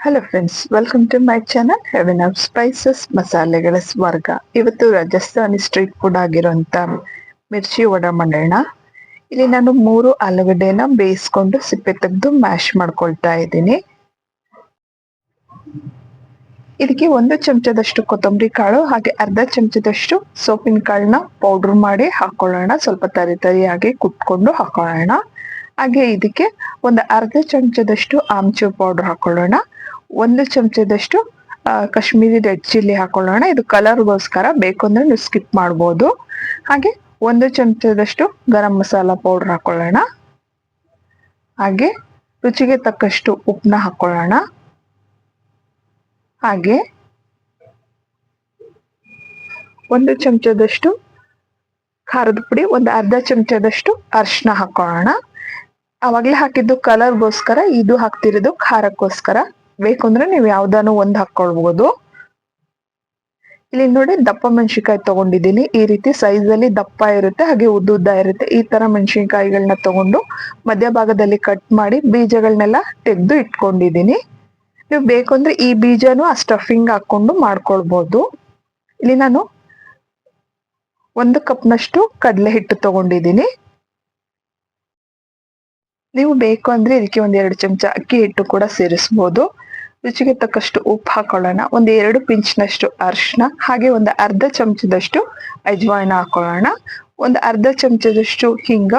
Hello friends, welcome to my channel heaven of spices ಮಸಾಲೆಗಳ ಸ್ವರ್ಗ. ಇವತ್ತು ರಾಜಸ್ಥಾನಿ ಸ್ಟ್ರೀಟ್ ಫುಡ್ ಆಗಿರುವಂತ ಮಿರ್ಚಿ ವಡ ಮಾಡೋಣ. ಇಲ್ಲಿ ನಾನು 3 ಆಲೂಗಡ್ಡೆನ ಬೇಯಿಸ್ಕೊಂಡು ಸಿಪ್ಪೆ ತೆಗೆದು ಮ್ಯಾಶ್ ಮಾಡ್ಕೊಳ್ತಾ ಇದ್ದೀನಿ. ಇದಕ್ಕೆ 1 ಚಮಚದಷ್ಟು ಕೊತ್ತಂಬರಿ ಕಾಳು ಹಾಗೆ ಅರ್ಧ ಚಮಚದಷ್ಟು ಸೋಪಿನ ಕಾಳನ್ನ ಪೌಡರ್ ಮಾಡಿ ಹಾಕೊಳ್ಳೋಣ. ಸ್ವಲ್ಪ ತರಿಯಾಗಿ ಕುಟ್ಕೊಂಡು ಹಾಕೊಳ್ಳೋಣ. ಹಾಗೆ ಇದಕ್ಕೆ ಒಂದು ಅರ್ಧ ಚಮಚದಷ್ಟು ಆಮ್ಚೂರ್ ಪೌಡರ್ ಹಾಕೊಳ್ಳೋಣ. 1 ಚಮಚದಷ್ಟು ಕಾಶ್ಮೀರಿ ರೆಡ್ ಚಿಲ್ಲಿ ಹಾಕೊಳ್ಳೋಣ. ಇದು ಕಲರ್ಗೋಸ್ಕರ, ಬೇಕು ಅಂದ್ರೆ ನೀವು ಸ್ಕಿಪ್ ಮಾಡ್ಬೋದು. ಹಾಗೆ 1 ಚಮಚದಷ್ಟು ಗರಂ ಮಸಾಲ ಪೌಡರ್ ಹಾಕೊಳ್ಳೋಣ. ಹಾಗೆ ರುಚಿಗೆ ತಕ್ಕಷ್ಟು ಉಪ್ಪನ್ನ ಹಾಕೊಳ್ಳೋಣ. ಹಾಗೆ 1 ಚಮಚದಷ್ಟು ಖಾರದ ಪುಡಿ, ಒಂದು ಅರ್ಧ ಚಮಚದಷ್ಟು ಅರಿಶಿನ ಹಾಕೊಳ್ಳೋಣ. ಅವಾಗ್ಲೇ ಹಾಕಿದ್ದು ಕಲರ್ಗೋಸ್ಕರ, ಇದು ಹಾಕ್ತಿರೋದು ಖಾರಕ್ಕೋಸ್ಕರ. ಬೇಕು ಅಂದ್ರೆ ನೀವು ಯಾವ್ದಾನು ಒಂದು ಹಾಕೊಳ್ಬಹುದು. ಇಲ್ಲಿ ನೋಡಿ, ದಪ್ಪ ಮೆಣಸಿನಕಾಯಿ ತಗೊಂಡಿದ್ದೀನಿ. ಈ ರೀತಿ ಸೈಜ್ ಅಲ್ಲಿ ದಪ್ಪ ಇರುತ್ತೆ, ಹಾಗೆ ಉದ್ದ ಇರುತ್ತೆ. ಈ ತರ ಮೆಣಸಿನಕಾಯಿಗಳನ್ನ ತಗೊಂಡು ಮಧ್ಯಭಾಗದಲ್ಲಿ ಕಟ್ ಮಾಡಿ ಬೀಜಗಳನ್ನೆಲ್ಲ ತೆಗೆದು ಇಟ್ಕೊಂಡಿದ್ದೀನಿ. ನೀವು ಬೇಕು ಅಂದ್ರೆ ಈ ಬೀಜನು ಆ ಸ್ಟಫಿಂಗ್ ಹಾಕೊಂಡು ಮಾಡ್ಕೊಳ್ಬಹುದು. ಇಲ್ಲಿ ನಾನು 1 ಕಪ್ನಷ್ಟು ಕಡಲೆ ಹಿಟ್ಟು ತಗೊಂಡಿದ್ದೀನಿ. ನೀವು ಬೇಕು ಅಂದ್ರೆ ಇದಕ್ಕೆ 1-2 ಚಮಚ ಅಕ್ಕಿ ಹಿಟ್ಟು ಕೂಡ ಸೇರಿಸಬಹುದು. ರುಚಿಗೆ ತಕ್ಕಷ್ಟು ಉಪ್ಪು ಹಾಕೊಳ್ಳೋಣ. 1-2 ಪಿಂಚ್ನಷ್ಟು ಅರಿಶಿನ, ಹಾಗೆ ಒಂದು ಅರ್ಧ ಚಮಚದಷ್ಟು ಅಜ್ವಾಯಿನ ಹಾಕೊಳ್ಳೋಣ. ಒಂದು ಅರ್ಧ ಚಮಚದಷ್ಟು ಹಿಂಗ.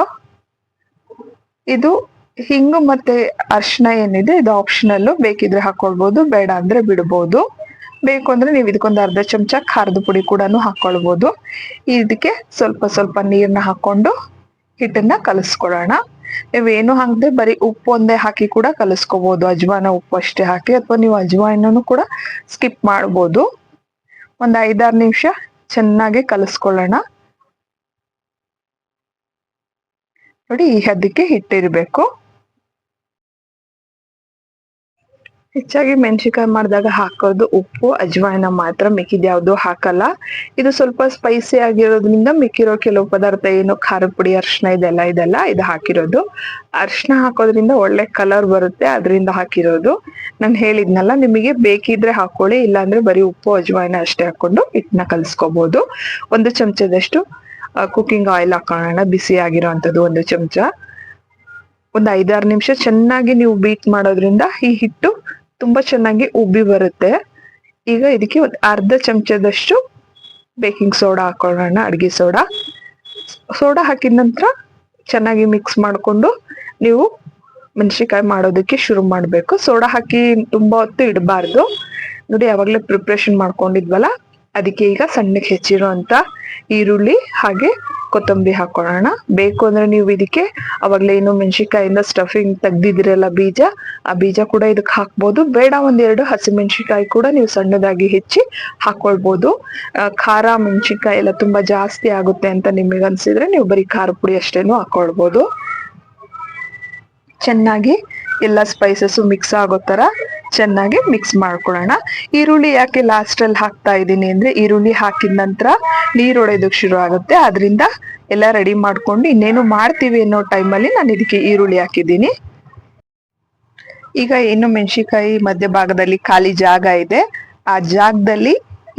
ಇದು ಹಿಂಗು ಮತ್ತೆ ಅರಿಶಿನ ಏನಿದೆ ಇದು ಆಪ್ಷನಲ್, ಬೇಕಿದ್ರೆ ಹಾಕೊಳ್ಬಹುದು, ಬೇಡ ಅಂದ್ರೆ ಬಿಡ್ಬೋದು. ಬೇಕು ಅಂದ್ರೆ ನೀವು ಇದಕ್ಕೊಂದು ಅರ್ಧ ಚಮಚ ಖಾರದ ಪುಡಿ ಕೂಡ ಹಾಕೊಳ್ಬಹುದು. ಇದಕ್ಕೆ ಸ್ವಲ್ಪ ಸ್ವಲ್ಪ ನೀರನ್ನ ಹಾಕೊಂಡು ಹಿಟ್ಟನ್ನ ಕಲಿಸ್ಕೊಳ್ಳೋಣ. ನೀವೇನು ಹಾಕದೆ ಬರೀ ಉಪ್ಪು ಒಂದೇ ಹಾಕಿ ಕೂಡ ಕಲಿಸ್ಕೋಬಹುದು. ಅಜ್ವಾನ ಉಪ್ಪು ಅಷ್ಟೇ ಹಾಕಿ, ಅಥವಾ ನೀವು ಅಜ್ವಾಯಿನೂ ಕೂಡ ಸ್ಕಿಪ್ ಮಾಡ್ಬೋದು. ಒಂದು 5-6 ನಿಮಿಷ ಚೆನ್ನಾಗಿ ಕಲಿಸ್ಕೊಳ್ಳೋಣ. ನೋಡಿ, ಈ ಹದಕ್ಕೆ ಹಿಟ್ಟಿರ್ಬೇಕು. ಹೆಚ್ಚಾಗಿ ಮೆಣಸಿನಕಾಯಿ ಮಾಡಿದಾಗ ಹಾಕೋದು ಉಪ್ಪು ಅಜ್ವಾಯಿನ ಮಾತ್ರ, ಮಿಕ್ಕಿದ ಯಾವುದು ಹಾಕಲ್ಲ. ಇದು ಸ್ವಲ್ಪ ಸ್ಪೈಸಿ ಆಗಿರೋದ್ರಿಂದ ಮಿಕ್ಕಿರೋ ಕೆಲವು ಪದಾರ್ಥ ಏನು ಖಾರ ಪುಡಿ, ಅರಿಶಿನ ಇದೆಲ್ಲ ಇದು ಹಾಕಿರೋದು. ಅರಿಶಿನ ಹಾಕೋದ್ರಿಂದ ಒಳ್ಳೆ ಕಲರ್ ಬರುತ್ತೆ, ಅದರಿಂದ ಹಾಕಿರೋದು. ನಾನು ಹೇಳಿದ್ನಲ್ಲ, ನಿಮಗೆ ಬೇಕಿದ್ರೆ ಹಾಕೊಳ್ಳಿ, ಇಲ್ಲಾಂದ್ರೆ ಬರೀ ಉಪ್ಪು ಅಜ್ವಾಯಿನ ಅಷ್ಟೇ ಹಾಕೊಂಡು ಹಿಟ್ಟನ್ನ ಕಲಿಸ್ಕೋಬಹುದು. 1 ಚಮಚದಷ್ಟು ಕುಕಿಂಗ್ ಆಯಿಲ್ ಹಾಕೋಣ, ಬಿಸಿ ಆಗಿರೋಂಥದ್ದು 1 ಚಮಚ. ಒಂದು 5-6 ನಿಮಿಷ ಚೆನ್ನಾಗಿ ನೀವು ಬೀಟ್ ಮಾಡೋದ್ರಿಂದ ಈ ಹಿಟ್ಟು ತುಂಬಾ ಚೆನ್ನಾಗಿ ಉಬ್ಬಿ ಬರುತ್ತೆ. ಈಗ ಇದಕ್ಕೆ ಒಂದು ಅರ್ಧ ಚಮಚದಷ್ಟು ಬೇಕಿಂಗ್ ಸೋಡಾ ಹಾಕೊಳ್ಳೋಣ, ಅಡಿಗೆ ಸೋಡಾ ಹಾಕಿದ ನಂತರ ಚೆನ್ನಾಗಿ ಮಿಕ್ಸ್ ಮಾಡಿಕೊಂಡು ನೀವು ಮೆಣಸಿನಕಾಯಿ ಮಾಡೋದಕ್ಕೆ ಶುರು ಮಾಡಬೇಕು. ಸೋಡಾ ಹಾಕಿ ತುಂಬಾ ಹೊತ್ತು ಇಡಬಾರ್ದು. ನೋಡಿ, ಯಾವಾಗಲೇ ಪ್ರಿಪ್ರೇಷನ್ ಮಾಡ್ಕೊಂಡಿದ್ವಲ್ಲ, ಅದಕ್ಕೆ ಈಗ ಸಣ್ಣಗೆ ಹೆಚ್ಚಿರುವಂತ ಈರುಳ್ಳಿ ಹಾಗೆ ಕೊತ್ತಂಬರಿ ಹಾಕೊಳ್ಳೋಣ. ಬೇಕು ಅಂದ್ರೆ ನೀವು ಇದಕ್ಕೆ ಅವಾಗಲೇ ಏನು ಮೆಣಸಿನಕಾಯಿಂದ ಸ್ಟಫಿಂಗ್ ತೆಗ್ದಿದಿರಲ್ಲ ಬೀಜ, ಆ ಬೀಜ ಕೂಡ ಇದಕ್ಕೆ ಹಾಕ್ಬೋದು. ಬೇಡ, 1-2 ಹಸಿಮೆಣಸಿನಕಾಯಿ ಕೂಡ ನೀವು ಸಣ್ಣದಾಗಿ ಹೆಚ್ಚಿ ಹಾಕೊಳ್ಬಹುದು. ಖಾರ ಮೆಣಸಿನಕಾಯಿ ಎಲ್ಲ ತುಂಬಾ ಜಾಸ್ತಿ ಆಗುತ್ತೆ ಅಂತ ನಿಮಗೆ ಅನ್ಸಿದ್ರೆ ನೀವು ಬರೀ ಖಾರ ಪುಡಿ ಅಷ್ಟೇನು ಹಾಕೊಳ್ಬಹುದು. ಚೆನ್ನಾಗಿ ಎಲ್ಲ ಸ್ಪೈಸಸ್ ಮಿಕ್ಸ್ ಆಗೋ ತರ ಚೆನ್ನಾಗಿ ಮಿಕ್ಸ್ ಮಾಡ್ಕೊಳ್ಳೋಣ. ಈರುಳ್ಳಿ ಯಾಕೆ ಲಾಸ್ಟ್ ಅಲ್ಲಿ ಹಾಕ್ತಾ ಇದ್ದೀನಿ ಅಂದ್ರೆ, ಈರುಳ್ಳಿ ಹಾಕಿದ ನಂತರ ನೀರು ಹೊಡೆಯೋದಕ್ಕೆ ಶುರು ಆಗುತ್ತೆ. ಅದರಿಂದ ಎಲ್ಲ ರೆಡಿ ಮಾಡ್ಕೊಂಡು ಇನ್ನೇನು ಮಾಡ್ತೀವಿ ಅನ್ನೋ ಟೈಮಲ್ಲಿ ನಾನು ಇದಕ್ಕೆ ಈರುಳ್ಳಿ ಹಾಕಿದ್ದೀನಿ. ಈಗ ಏನು ಮೆಣಸಿನಕಾಯಿ ಮಧ್ಯಭಾಗದಲ್ಲಿ ಖಾಲಿ ಜಾಗ ಇದೆ, ಆ ಜಾಗದಲ್ಲಿ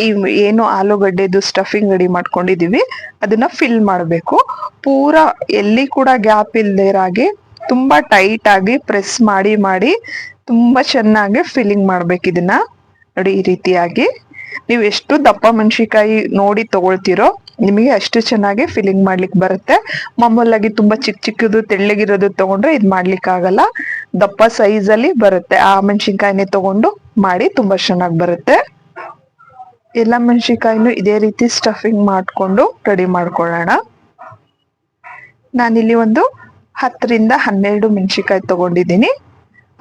ಈ ಏನು ಆಲೂಗಡ್ಡೆದು ಸ್ಟಫಿಂಗ್ ರೆಡಿ ಮಾಡ್ಕೊಂಡಿದೀವಿ ಅದನ್ನ ಫಿಲ್ ಮಾಡಬೇಕು. ಪೂರಾ ಎಲ್ಲಿ ಕೂಡ ಗ್ಯಾಪ್ ಇಲ್ದೇ ಇರಾಗೆ ತುಂಬಾ ಟೈಟ್ ಆಗಿ ಪ್ರೆಸ್ ಮಾಡಿ ತುಂಬಾ ಚೆನ್ನಾಗಿ ಫಿಲ್ಲಿಂಗ್ ಮಾಡ್ಬೇಕು. ಇದನ್ನ ನೋಡಿ, ಈ ರೀತಿಯಾಗಿ ನೀವು ಎಷ್ಟು ದಪ್ಪ ಮೆಣಸಿನಕಾಯಿ ನೋಡಿ ತಗೊಳ್ತಿರೋ ನಿಮಗೆ ಅಷ್ಟು ಚೆನ್ನಾಗಿ ಫಿಲ್ಲಿಂಗ್ ಮಾಡ್ಲಿಕ್ಕೆ ಬರುತ್ತೆ. ಮಾಮೂಲಾಗಿ ತುಂಬಾ ಚಿಕ್ಕದು ತೆಳ್ಳಗಿರೋದು ತಗೊಂಡ್ರೆ ಇದು ಮಾಡ್ಲಿಕ್ಕೆ ಆಗಲ್ಲ. ದಪ್ಪ ಸೈಜ್ ಅಲ್ಲಿ ಬರುತ್ತೆ, ಆ ಮೆಣಸಿನಕಾಯಿನೇ ತಗೊಂಡು ಮಾಡಿ ತುಂಬಾ ಚೆನ್ನಾಗಿ ಬರುತ್ತೆ. ಎಲ್ಲ ಮೆಣಸಿನಕಾಯಿನೂ ಇದೇ ರೀತಿ ಸ್ಟಫಿಂಗ್ ಮಾಡ್ಕೊಂಡು ರೆಡಿ ಮಾಡ್ಕೊಳ್ಳೋಣ. ನಾನಿಲ್ಲಿ ಒಂದು 10-12 ಮೆಣಸಿನಕಾಯಿ ತಗೊಂಡಿದ್ದೀನಿ.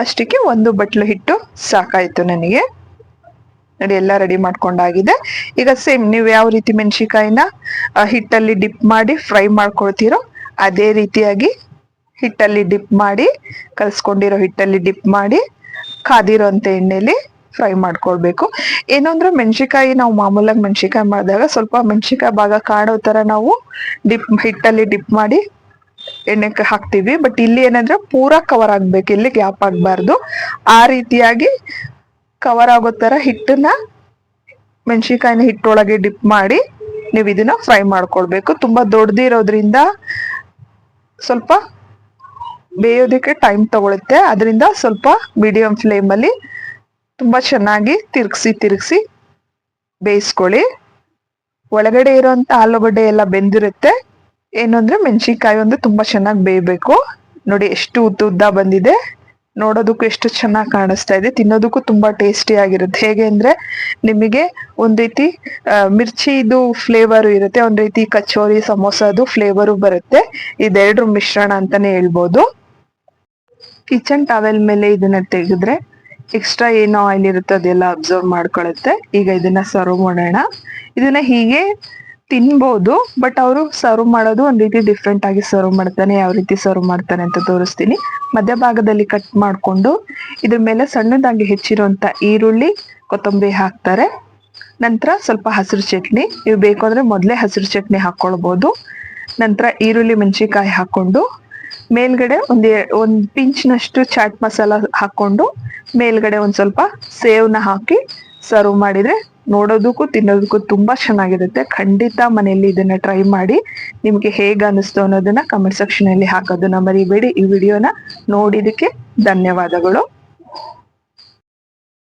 ಅಷ್ಟಕ್ಕೆ 1 ಬಟ್ಲು ಹಿಟ್ಟು ಸಾಕಾಯ್ತು ನನಗೆ. ನೋಡಿ, ಎಲ್ಲ ರೆಡಿ ಮಾಡ್ಕೊಂಡಾಗಿದೆ. ಈಗ ಸೇಮ್ ನೀವು ಯಾವ ರೀತಿ ಮೆಣಸಿನಕಾಯಿನ ಹಿಟ್ಟಲ್ಲಿ ಡಿಪ್ ಮಾಡಿ ಫ್ರೈ ಮಾಡ್ಕೊಳ್ತೀರೋ ಅದೇ ರೀತಿಯಾಗಿ ಹಿಟ್ಟಲ್ಲಿ ಡಿಪ್ ಮಾಡಿ, ಕಲ್ಸ್ಕೊಂಡಿರೋ ಹಿಟ್ಟಲ್ಲಿ ಡಿಪ್ ಮಾಡಿ ಕಾದಿರೋಂಥ ಎಣ್ಣೆಲಿ ಫ್ರೈ ಮಾಡ್ಕೊಳ್ಬೇಕು. ಏನು ಅಂದ್ರೆ ಮೆಣಸಿನಕಾಯಿ ನಾವು ಮಾಮೂಲಾಗಿ ಮೆಣಸಿನಕಾಯಿ ಮಾಡಿದಾಗ ಸ್ವಲ್ಪ ಮೆಣಸಿನಕಾಯಿ ಭಾಗ ಕಾಣೋ ತರ ನಾವು ಹಿಟ್ಟಲ್ಲಿ ಡಿಪ್ ಮಾಡಿ ಎಣ್ಣೆಗೆ ಹಾಕ್ತಿವಿ. ಬಟ್ ಇಲ್ಲಿ ಏನಂದ್ರೆ ಪೂರಾ ಕವರ್ ಆಗ್ಬೇಕು, ಎಲ್ಲಿ ಗ್ಯಾಪ್ ಆಗ್ಬಾರ್ದು. ಆ ರೀತಿಯಾಗಿ ಕವರ್ ಆಗೋ ತರ ಹಿಟ್ಟನ್ನ ಮೆಣಸಿನಕಾಯಿನ ಹಿಟ್ಟೊಳಗೆ ಡಿಪ್ ಮಾಡಿ ನೀವು ಇದನ್ನ ಫ್ರೈ ಮಾಡ್ಕೊಳ್ಬೇಕು. ತುಂಬಾ ದೊಡ್ಡದಿರೋದ್ರಿಂದ ಸ್ವಲ್ಪ ಬೇಯೋದಕ್ಕೆ ಟೈಮ್ ತಗೊಳುತ್ತೆ. ಅದರಿಂದ ಸ್ವಲ್ಪ ಮೀಡಿಯಂ ಫ್ಲೇಮ್ ಅಲ್ಲಿ ತುಂಬಾ ಚೆನ್ನಾಗಿ ತಿರ್ಗಿಸಿ ಬೇಯಿಸ್ಕೊಳ್ಳಿ. ಒಳಗಡೆ ಇರೋಂತ ಆಲೂಗಡ್ಡೆ ಎಲ್ಲ ಬೆಂದಿರುತ್ತೆ. ಏನು ಅಂದ್ರೆ ಮೆಣಸಿನ್ಕಾಯಿ ಒಂದು ತುಂಬಾ ಚೆನ್ನಾಗಿ ಬೇಯಬೇಕು. ನೋಡಿ ಎಷ್ಟು ಉದ್ದ ಬಂದಿದೆ, ನೋಡೋದಕ್ಕೂ ಎಷ್ಟು ಚೆನ್ನಾಗಿ ಕಾಣಿಸ್ತಾ ಇದೆ, ತಿನ್ನೋದಕ್ಕೂ ತುಂಬಾ ಟೇಸ್ಟಿ ಆಗಿರುತ್ತೆ. ಹೇಗೆ ಅಂದ್ರೆ ನಿಮಗೆ ಒಂದ್ ರೀತಿ ಮಿರ್ಚಿದು ಫ್ಲೇವರ್ ಇರುತ್ತೆ, ಒಂದ್ ರೀತಿ ಕಚೋರಿ ಸಮೋಸದು ಫ್ಲೇವರು ಬರುತ್ತೆ. ಇದೆರಡ್ರ ಮಿಶ್ರಣ ಅಂತಾನೆ ಹೇಳ್ಬೋದು. ಕಿಚನ್ ಟವೆಲ್ ಮೇಲೆ ಇದನ್ನ ತೆಗೆದ್ರೆ ಎಕ್ಸ್ಟ್ರಾ ಏನು ಆಯಿಲ್ ಇರುತ್ತೆ ಅದೆಲ್ಲ ಅಬ್ಸರ್ವ್ ಮಾಡ್ಕೊಳುತ್ತೆ. ಈಗ ಇದನ್ನ ಸರ್ವ್ ಮಾಡೋಣ. ಇದನ್ನ ಹೀಗೆ ತಿನ್ಬೋದು, ಬಟ್ ಅವರು ಸರ್ವ್ ಮಾಡೋದು ಒಂದ್ ರೀತಿ ಡಿಫ್ರೆಂಟ್ ಆಗಿ ಸರ್ವ್ ಮಾಡ್ತಾನೆ. ಯಾವ ರೀತಿ ಸರ್ವ್ ಮಾಡ್ತಾನೆ ಅಂತ ತೋರಿಸ್ತೀನಿ. ಮಧ್ಯಭಾಗದಲ್ಲಿ ಕಟ್ ಮಾಡ್ಕೊಂಡು ಇದ್ರ ಮೇಲೆ ಸಣ್ಣದಾಗಿ ಹೆಚ್ಚಿರುವಂತ ಈರುಳ್ಳಿ, ಕೊತ್ತಂಬರಿ ಹಾಕ್ತಾರೆ. ನಂತರ ಸ್ವಲ್ಪ ಹಸಿರು ಚಟ್ನಿ, ನೀವು ಬೇಕು ಅಂದ್ರೆ ಮೊದಲೇ ಹಸಿರು ಚಟ್ನಿ ಹಾಕೊಳ್ಬಹುದು. ನಂತರ ಈರುಳ್ಳಿ ಮೆಣಸಿನಕಾಯಿ ಹಾಕೊಂಡು ಮೇಲ್ಗಡೆ ಒಂದ್ ಪಿಂಚ್ನಷ್ಟು ಚಾಟ್ ಮಸಾಲ ಹಾಕೊಂಡು ಮೇಲ್ಗಡೆ ಒಂದ್ ಸ್ವಲ್ಪ ಸೇವ್ನ ಹಾಕಿ ಸರ್ವ್ ಮಾಡಿದ್ರೆ ನೋಡೋದಕ್ಕೂ ತಿನ್ನೋದಕ್ಕೂ ತುಂಬಾ ಚೆನ್ನಾಗಿರುತ್ತೆ. ಖಂಡಿತ ಮನೆಯಲ್ಲಿ ಇದನ್ನ ಟ್ರೈ ಮಾಡಿ. ನಿಮ್ಗೆ ಹೇಗೆ ಅನಿಸ್ತು ಅನ್ನೋದನ್ನ ಕಮೆಂಟ್ ಸೆಕ್ಷನ್ ಅಲ್ಲಿ ಹಾಕೋದನ್ನ ಮರಿಬೇಡಿ. ಈ ವಿಡಿಯೋನ ನೋಡಿದಕ್ಕೆ ಧನ್ಯವಾದಗಳು.